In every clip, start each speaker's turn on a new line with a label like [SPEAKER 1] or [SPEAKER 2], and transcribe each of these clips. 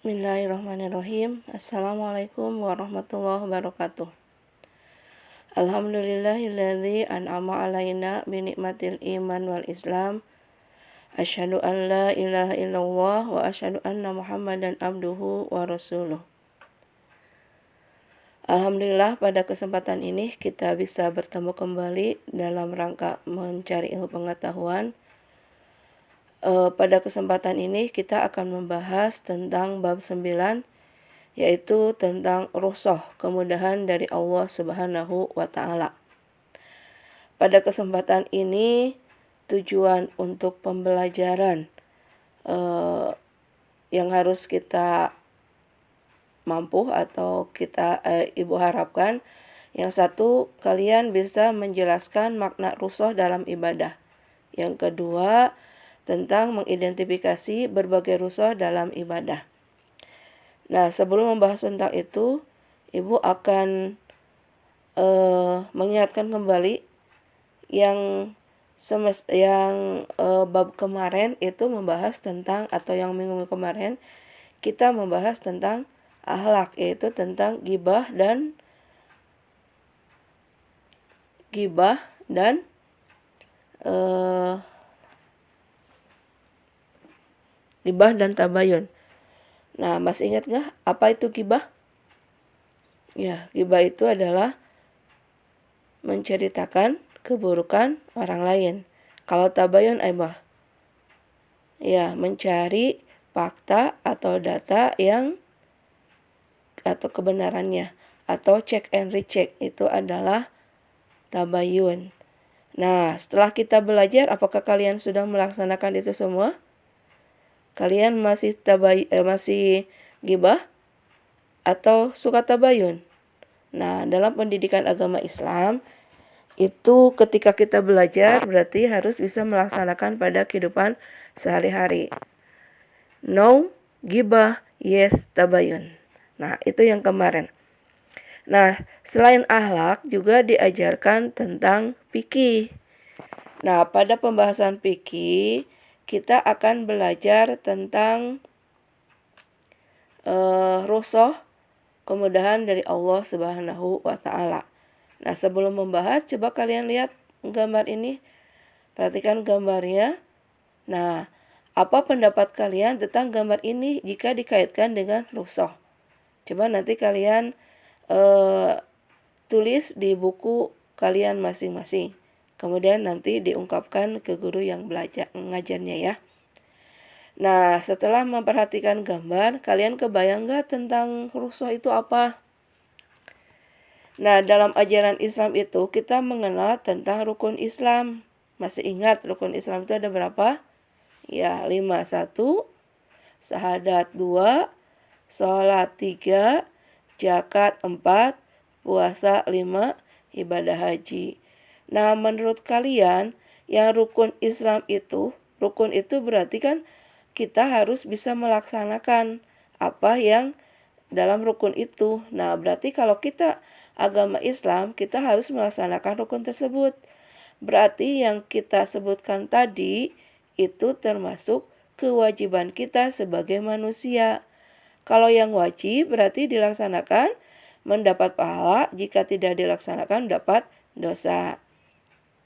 [SPEAKER 1] Bismillahirrahmanirrahim. Assalamualaikum warahmatullahi wabarakatuh. Alhamdulillahilladzi an'ama alaina bi nikmatil iman wal islam. Asyhadu an la ilaha illallah wa asyhadu anna Muhammadan abduhu wa rasuluh. Alhamdulillah, pada kesempatan ini kita bisa bertemu kembali dalam rangka mencari ilmu pengetahuan. Pada kesempatan ini kita akan membahas tentang bab 9, yaitu tentang rukhsah, kemudahan dari Allah Subhanahu wa Ta'ala. Pada kesempatan ini tujuan untuk pembelajaran yang harus kita mampu atau ibu harapkan, yang satu, kalian bisa menjelaskan makna rukhsah dalam ibadah. Yang kedua, tentang mengidentifikasi berbagai rukhsah dalam ibadah. Nah, sebelum membahas tentang itu, Ibu akan mengingatkan kembali yang bab kemarin itu membahas tentang, atau yang minggu kemarin kita membahas tentang akhlak, yaitu tentang ghibah dan tabayun. Nah, masih ingat nggak apa itu ghibah? Ya, ghibah itu adalah menceritakan keburukan orang lain. Kalau tabayun apa? Ya, mencari fakta atau data atau kebenarannya, atau check and recheck, itu adalah tabayun. Nah, setelah kita belajar, apakah kalian sudah melaksanakan itu semua? Kalian masih ghibah atau suka tabayun? Nah, dalam pendidikan agama Islam itu ketika kita belajar berarti harus bisa melaksanakan pada kehidupan sehari-hari. No ghibah, yes tabayun. Nah, itu yang kemarin. Nah, selain akhlak juga diajarkan tentang fikih. Nah, pada pembahasan fikih kita akan belajar tentang rukhsah, kemudahan dari Allah Subhanahu wa Ta'ala. Nah, sebelum membahas, coba kalian lihat gambar ini. Perhatikan gambarnya. Nah, apa pendapat kalian tentang gambar ini jika dikaitkan dengan rukhsah? Coba nanti kalian tulis di buku kalian masing-masing. Kemudian nanti diungkapkan ke guru yang ngajarnya ya. Nah, setelah memperhatikan gambar, kalian kebayang nggak tentang rukhsah itu apa? Nah, dalam ajaran Islam itu kita mengenal tentang rukun Islam. Masih ingat rukun Islam itu ada berapa? Ya, 5. 1, syahadat 2, sholat 3, zakat 4, puasa 5, ibadah haji. Nah, menurut kalian yang rukun Islam itu, rukun itu berarti kan kita harus bisa melaksanakan apa yang dalam rukun itu. Nah, berarti kalau kita agama Islam, kita harus melaksanakan rukun tersebut. Berarti yang kita sebutkan tadi itu termasuk kewajiban kita sebagai manusia. Kalau yang wajib berarti dilaksanakan mendapat pahala, jika tidak dilaksanakan dapat dosa.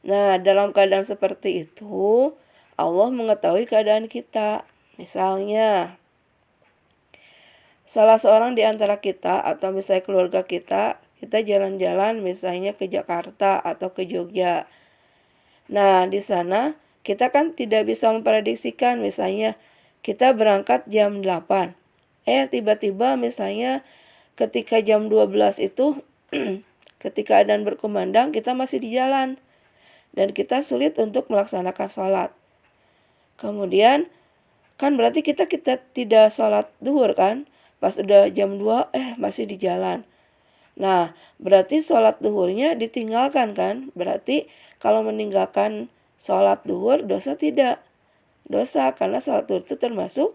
[SPEAKER 1] Nah, dalam keadaan seperti itu, Allah mengetahui keadaan kita. Misalnya, salah seorang di antara kita atau misalnya keluarga kita jalan-jalan misalnya ke Jakarta atau ke Jogja. Nah, di sana kita kan tidak bisa memprediksikan, misalnya kita berangkat jam 8. Tiba-tiba misalnya ketika jam 12 itu ketika adzan berkumandang kita masih di jalan dan kita sulit untuk melaksanakan sholat. Kemudian kan berarti kita tidak sholat duhur kan? Pas udah jam 2 masih di jalan. Nah, berarti sholat duhurnya ditinggalkan kan? Berarti kalau meninggalkan sholat duhur dosa tidak? Dosa, karena sholat duhur itu termasuk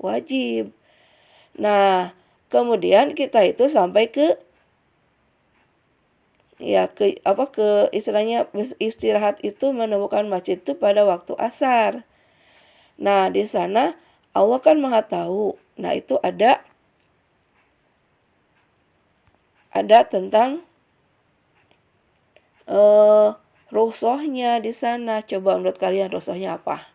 [SPEAKER 1] wajib. Nah, kemudian kita itu sampai ke istilahnya istirahat itu menemukan masjid itu pada waktu asar. Nah, di sana Allah kan Maha tahu. Nah, itu ada tentang rukhsahnya di sana. Coba menurut kalian rukhsahnya apa?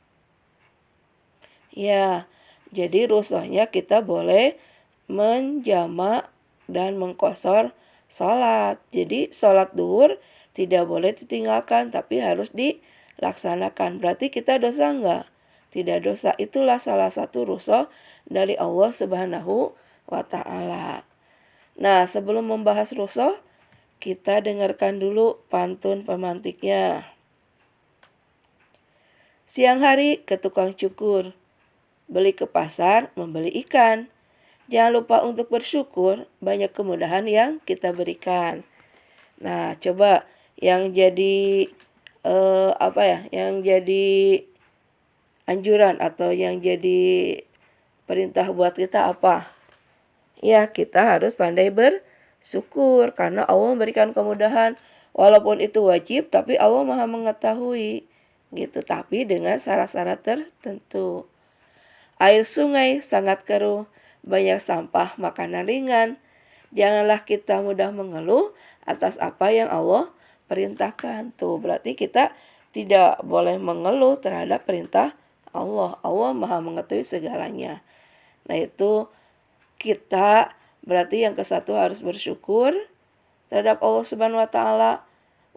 [SPEAKER 1] Ya, jadi rukhsahnya kita boleh menjamak dan mengqashar sholat. Jadi sholat duhur tidak boleh ditinggalkan tapi harus dilaksanakan. Berarti kita dosa enggak? Tidak dosa. Itulah salah satu rukhsah dari Allah Subhanahu wa Ta'ala. Nah, sebelum membahas rukhsah, kita dengarkan dulu pantun pemantiknya. Siang hari ke tukang cukur, beli ke pasar, membeli ikan. Jangan lupa untuk bersyukur, banyak kemudahan yang kita berikan. Nah, coba yang jadi yang jadi anjuran atau yang jadi perintah buat kita apa? Ya, kita harus pandai bersyukur karena Allah memberikan kemudahan. Walaupun itu wajib, tapi Allah Maha mengetahui gitu. Tapi dengan syarat-syarat tertentu. Air sungai sangat keruh, banyak sampah makanan ringan. Janganlah kita mudah mengeluh atas apa yang Allah perintahkan. Tuh, berarti kita tidak boleh mengeluh terhadap perintah Allah. Allah Maha mengetahui segalanya. Nah, itu kita berarti yang ke-1 harus bersyukur terhadap Allah Subhanahu wa Ta'ala.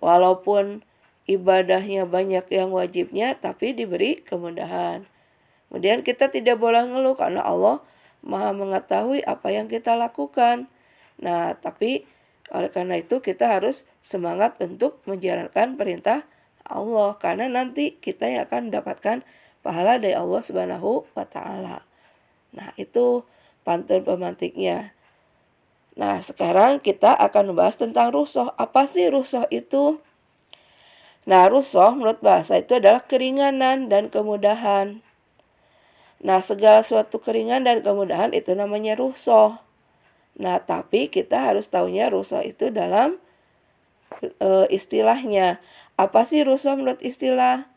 [SPEAKER 1] Walaupun ibadahnya banyak yang wajibnya, tapi diberi kemudahan. Kemudian kita tidak boleh ngeluh karena Allah Maha mengetahui apa yang kita lakukan. Nah, tapi oleh karena itu kita harus semangat untuk menjalankan perintah Allah. Karena nanti kita yang akan mendapatkan pahala dari Allah Subhanahu wa Ta'ala. Nah, itu pantun pemantiknya. Nah, sekarang kita akan membahas tentang rukhsah. Apa sih rukhsah itu? Nah, rukhsah menurut bahasa itu adalah keringanan dan kemudahan. Nah, segala suatu keringan dan kemudahan itu namanya rukhsah. Nah, tapi kita harus tahunya rukhsah itu dalam istilahnya. Apa sih rukhsah menurut istilah?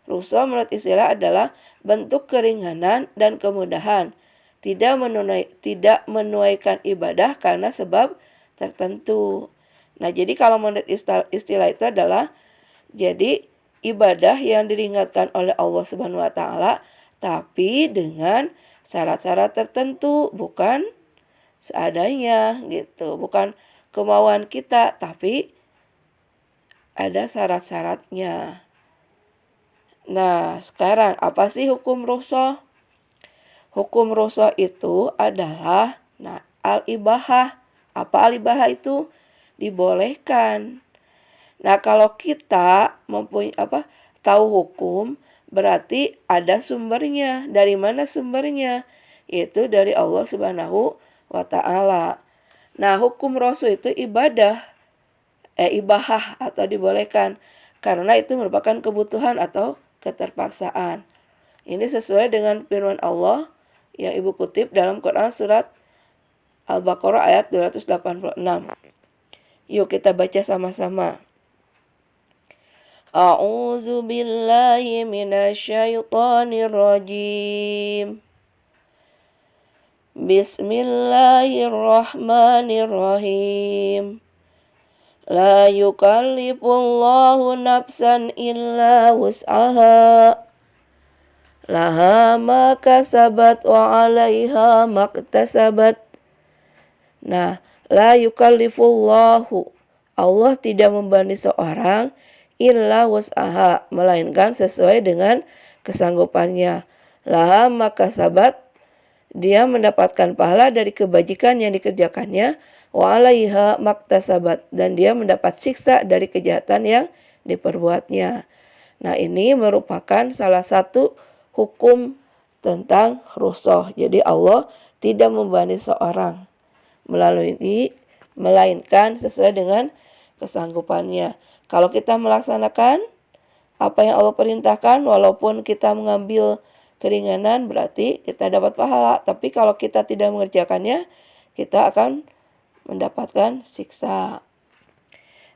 [SPEAKER 1] Rukhsah menurut istilah adalah bentuk keringanan dan kemudahan. Tidak menunaikan ibadah karena sebab tertentu. Nah, jadi kalau menurut istilah itu adalah jadi ibadah yang diringankan oleh Allah Subhanahu wa Ta'ala tapi dengan syarat-syarat tertentu, bukan seadanya gitu. Bukan kemauan kita tapi ada syarat-syaratnya. Nah, sekarang apa sih hukum rukhsah? Hukum rukhsah itu adalah al-ibahah. Apa al-ibahah itu? Dibolehkan. Nah, kalau kita tahu hukum, berarti ada sumbernya. Dari mana sumbernya? Itu dari Allah Subhanahu wa Ta'ala. Nah, hukum rukhsah itu ibahah atau dibolehkan karena itu merupakan kebutuhan atau keterpaksaan. Ini sesuai dengan firman Allah yang Ibu kutip dalam Quran surat Al-Baqarah ayat 286. Yuk kita baca sama-sama. A'udzu billahi minasyaitonir rajim. Bismillahirrahmanirrahim. La yukallifullahu nafsan illa wus'aha. Laha ma kasabat wa 'alaiha maktasabat. Nah, la yukallifullahu, Allah tidak membebani seorang illa wus'aha, melainkan sesuai dengan kesanggupannya. Laha ma kasabat, dia mendapatkan pahala dari kebajikan yang dikerjakannya, wa 'alaiha maktasabat, dan dia mendapat siksa dari kejahatan yang diperbuatnya. Nah, ini merupakan salah satu hukum tentang rukhsah. Jadi Allah tidak membebani seorang melainkan sesuai dengan kesanggupannya. Kalau kita melaksanakan apa yang Allah perintahkan, walaupun kita mengambil keringanan, berarti kita dapat pahala. Tapi kalau kita tidak mengerjakannya, kita akan mendapatkan siksa.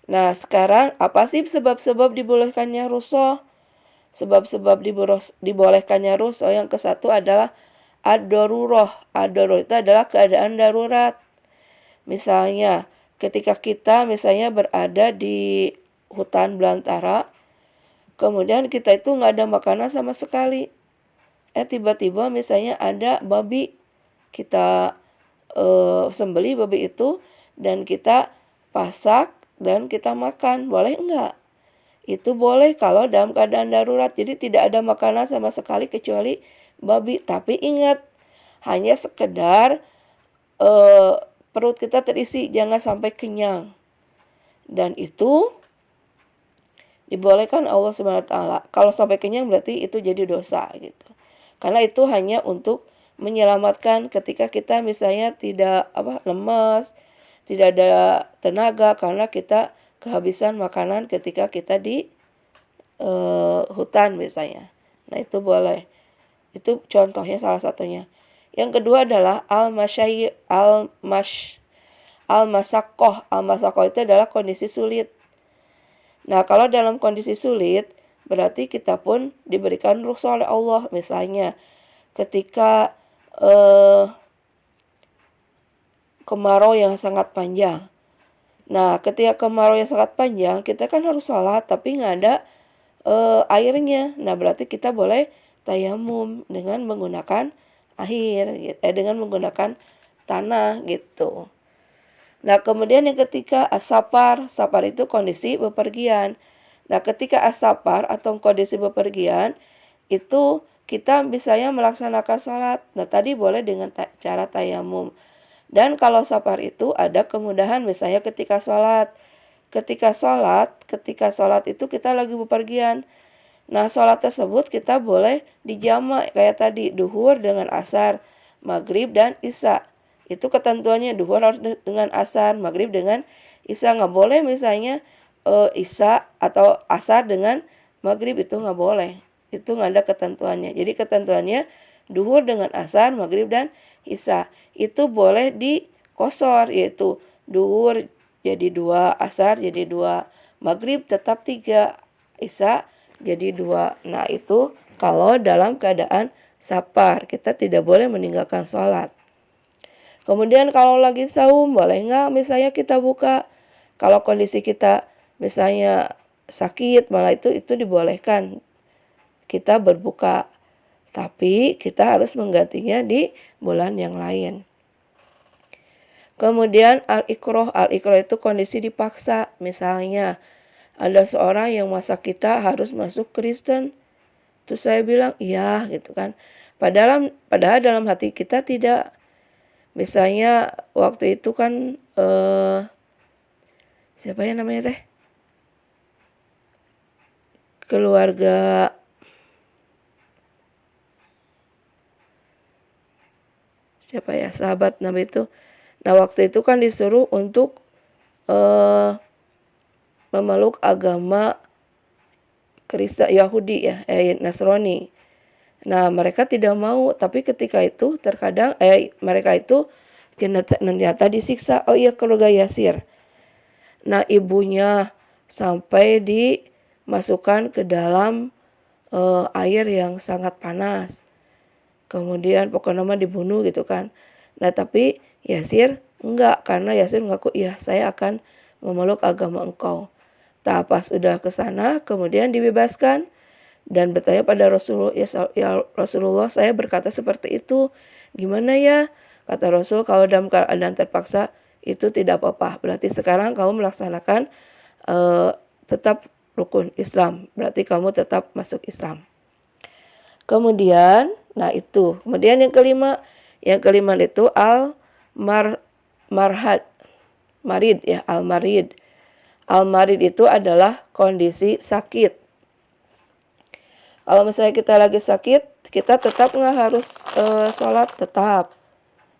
[SPEAKER 1] Nah, sekarang apa sih sebab-sebab dibolehkannya rukhsah? Sebab-sebab dibolehkannya rukhsah yang ke-1 adalah ad-daruroh. Ad-daruroh itu adalah keadaan darurat. Misalnya ketika kita misalnya berada di hutan belantara, kemudian kita itu nggak ada makanan sama sekali. Tiba-tiba misalnya ada babi, kita sembeli babi itu dan kita pasak dan kita makan, boleh enggak? Itu boleh kalau dalam keadaan darurat. Jadi tidak ada makanan sama sekali kecuali babi. Tapi ingat, hanya sekedar perut kita terisi, jangan sampai kenyang. Dan itu dibolehkan Allah SWT. Kalau sampai kenyang berarti itu jadi dosa gitu. Karena itu hanya untuk menyelamatkan ketika kita misalnya tidak lemas, tidak ada tenaga karena kita kehabisan makanan ketika kita di hutan misalnya. Nah itu boleh. Itu contohnya salah satunya. Yang kedua adalah al-masakoh. Al-masakoh itu adalah kondisi sulit. Nah kalau dalam kondisi sulit berarti kita pun diberikan rukhsah oleh Allah. Misalnya ketika kemarau yang sangat panjang. Nah ketika kemarau yang sangat panjang kita kan harus sholat tapi nggak ada airnya. Nah berarti kita boleh tayamum dengan menggunakan air, dengan menggunakan tanah gitu. Nah kemudian yang ketiga as-safar. Safar itu kondisi bepergian. Nah ketika as-safar atau kondisi bepergian itu kita misalnya melaksanakan sholat. Nah tadi boleh dengan cara tayamum. Dan kalau safar itu ada kemudahan misalnya ketika sholat. Ketika sholat itu kita lagi bepergian. Nah sholat tersebut kita boleh dijamak kayak tadi duhur dengan asar, maghrib dan isya. Itu ketentuannya duhur harus dengan asar, maghrib dengan isya. Nggak boleh misalnya isya atau asar dengan maghrib, itu nggak boleh. Itu nggak ada ketentuannya. Jadi ketentuannya duhur dengan asar, maghrib dan isya. Itu boleh dikosor, yaitu duhur jadi 2, asar jadi 2, maghrib tetap 3, isya jadi 2. Nah itu kalau dalam keadaan safar, kita tidak boleh meninggalkan sholat. Kemudian kalau lagi saum, boleh nggak misalnya kita buka? Kalau kondisi kita misalnya sakit, malah itu dibolehkan kita berbuka. Tapi kita harus menggantinya di bulan yang lain. Kemudian al-ikroh. Al-ikroh itu kondisi dipaksa. Misalnya ada seorang yang masa kita harus masuk Kristen. Terus saya bilang iya gitu kan. Padahal dalam hati kita tidak. Misalnya waktu itu kan siapa ya namanya teh? Keluarga siapa ya, sahabat Nabi itu. Nah waktu itu kan disuruh untuk memeluk agama Kristen Yahudi ya, Nasrani. Nah mereka tidak mau, tapi ketika itu terkadang mereka itu ternyata disiksa. Oh iya, keluarga Yasir. Nah ibunya sampai dimasukkan ke dalam air yang sangat panas. Kemudian pokoknya dibunuh gitu kan. Nah tapi Yasir enggak, karena Yasir mengaku iya saya akan memeluk agama engkau. Nah pas udah ke sana kemudian dibebaskan dan bertanya pada Rasulullah, ya Rasulullah saya berkata seperti itu, gimana ya? Kata Rasul, kalau dalam keadaan terpaksa itu tidak apa-apa. Berarti sekarang kamu melaksanakan tetap rukun Islam. Berarti kamu tetap masuk Islam. Kemudian, nah itu. Kemudian yang kelima itu marid ya, al-marid. Al-marid itu adalah kondisi sakit. Kalau misalnya kita lagi sakit, kita tetap nggak harus sholat, tetap.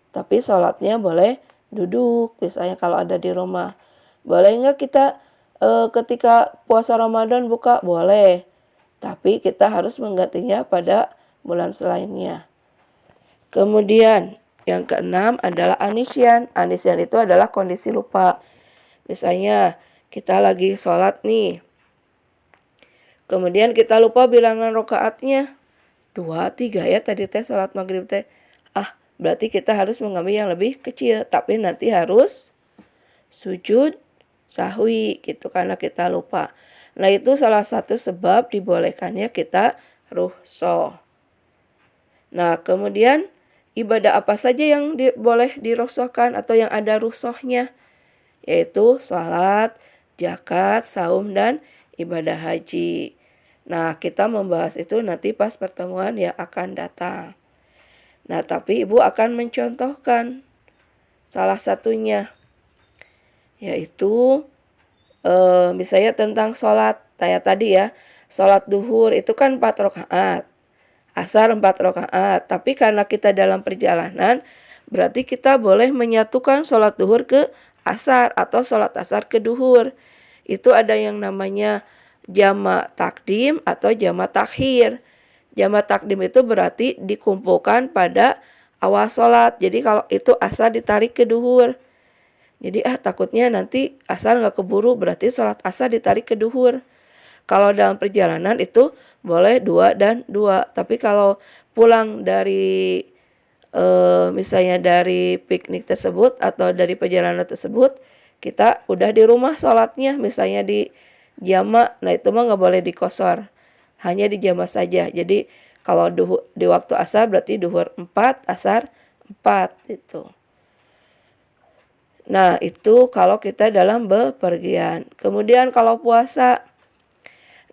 [SPEAKER 1] Tapi sholatnya boleh duduk, misalnya kalau ada di rumah. Boleh nggak kita ketika puasa Ramadan buka? Boleh. Tapi kita harus menggantinya pada bulan selainnya. Kemudian yang keenam adalah anisyan. Anisyan itu adalah kondisi lupa. Misalnya kita lagi sholat nih. Kemudian kita lupa bilangan rakaatnya. 2, 3 ya tadi teh sholat maghrib teh. berarti kita harus mengambil yang lebih kecil, tapi nanti harus sujud sahwi gitu karena kita lupa. Nah, itu salah satu sebab dibolehkannya kita rukhsah. Nah, kemudian ibadah apa saja yang boleh dirukhsahkan atau yang ada rukhsahnya? Yaitu sholat, zakat, saum, dan ibadah haji. Nah, kita membahas itu nanti pas pertemuan yang akan datang. Nah, tapi Ibu akan mencontohkan salah satunya, yaitu misalnya tentang sholat. Kayak tadi ya, sholat duhur itu kan 4 rakaat, asar 4 rakaat. Tapi karena kita dalam perjalanan, berarti kita boleh menyatukan sholat duhur ke asar atau sholat asar ke duhur. Itu ada yang namanya jamak takdim atau jamak takhir. Jamak takdim itu berarti dikumpulkan pada awal sholat. Jadi kalau itu asar ditarik ke duhur. Jadi takutnya nanti asar nggak keburu, berarti sholat asar ditarik ke duhur. Kalau dalam perjalanan itu boleh 2 dan 2. Tapi kalau pulang dari misalnya dari piknik tersebut atau dari perjalanan tersebut, kita udah di rumah sholatnya, misalnya di jamak, nah itu mah nggak boleh dikosor, hanya di jamak saja. Jadi kalau di waktu asar berarti duhur 4, asar 4 itu. Nah, itu kalau kita dalam bepergian. Kemudian kalau puasa.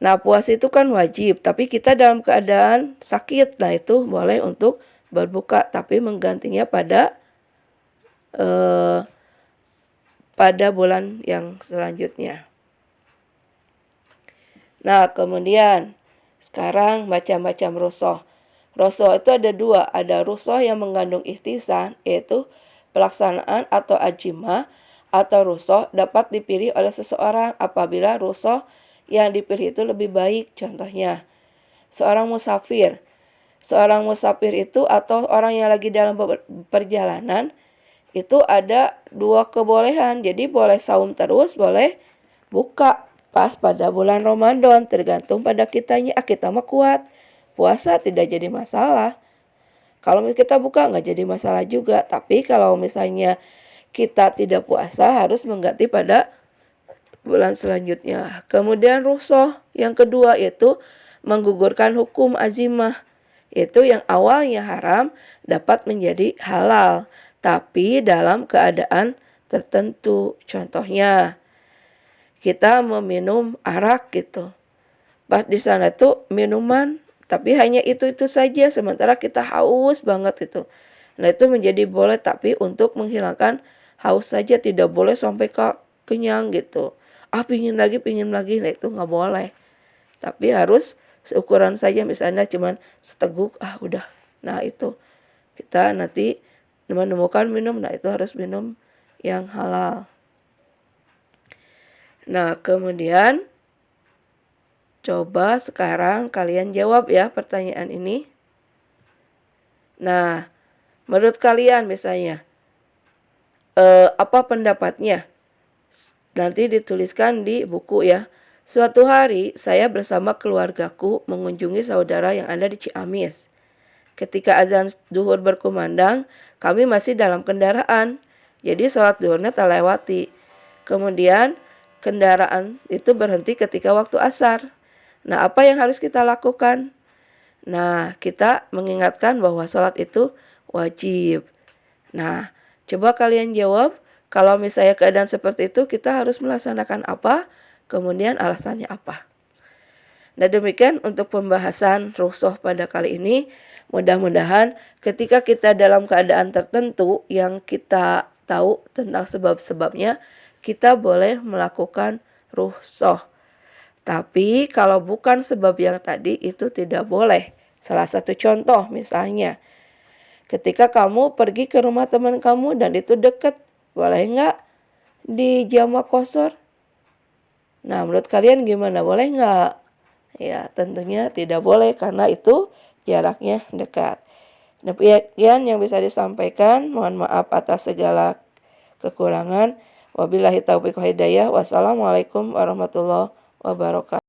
[SPEAKER 1] Nah, puasa itu kan wajib, tapi kita dalam keadaan sakit. Nah, itu boleh untuk berbuka, tapi menggantinya pada bulan yang selanjutnya. Nah, kemudian sekarang macam-macam rukhsah. Rukhsah itu ada 2. Ada rukhsah yang mengandung ihtisan, yaitu pelaksanaan atau ajimah, atau rukhsah dapat dipilih oleh seseorang apabila rukhsah yang dipilih itu lebih baik. Contohnya, seorang musafir. Seorang musafir itu atau orang yang lagi dalam perjalanan itu ada 2 kebolehan. Jadi boleh saum terus, boleh buka pas pada bulan Ramadan, tergantung pada kitanya. Kita mah kuat, puasa tidak jadi masalah. Kalau kita buka nggak jadi masalah juga. Tapi kalau misalnya kita tidak puasa, harus mengganti pada bulan selanjutnya. Kemudian rukhsah yang kedua yaitu menggugurkan hukum azimah. Itu yang awalnya haram dapat menjadi halal, tapi dalam keadaan tertentu. Contohnya, kita meminum arak gitu. Pas di sana tuh minuman, tapi hanya itu-itu saja, sementara kita haus banget itu. Nah, itu menjadi boleh, tapi untuk menghilangkan haus saja, tidak boleh sampai kenyang gitu. Pingin lagi, nah itu nggak boleh. Tapi harus seukuran saja, misalnya cuman seteguk, udah. Nah, itu kita nanti menemukan minum, nah itu harus minum yang halal. Nah, kemudian coba sekarang kalian jawab ya pertanyaan ini. Nah, menurut kalian misalnya, apa pendapatnya? Nanti dituliskan di buku ya. Suatu hari saya bersama keluargaku mengunjungi saudara yang ada di Ciamis. Ketika azan duhur berkumandang, kami masih dalam kendaraan. Jadi sholat duhurnya terlewati. Kemudian kendaraan itu berhenti ketika waktu asar. Nah, apa yang harus kita lakukan? Nah, kita mengingatkan bahwa sholat itu wajib. Nah, coba kalian jawab, kalau misalnya keadaan seperti itu, kita harus melaksanakan apa? Kemudian alasannya apa? Nah, demikian untuk pembahasan rukhsah pada kali ini. Mudah-mudahan ketika kita dalam keadaan tertentu yang kita tahu tentang sebab-sebabnya, kita boleh melakukan rukhsah. Tapi kalau bukan sebab yang tadi itu tidak boleh. Salah satu contoh misalnya, ketika kamu pergi ke rumah teman kamu dan itu dekat, boleh nggak di jamak qashar? Nah, menurut kalian gimana? Boleh nggak? Ya, tentunya tidak boleh karena itu jaraknya dekat. Demikian yang bisa disampaikan. Mohon maaf atas segala kekurangan. Wabillahi taufiq wal hidayah. Wassalamualaikum warahmatullahi wabarakatuh.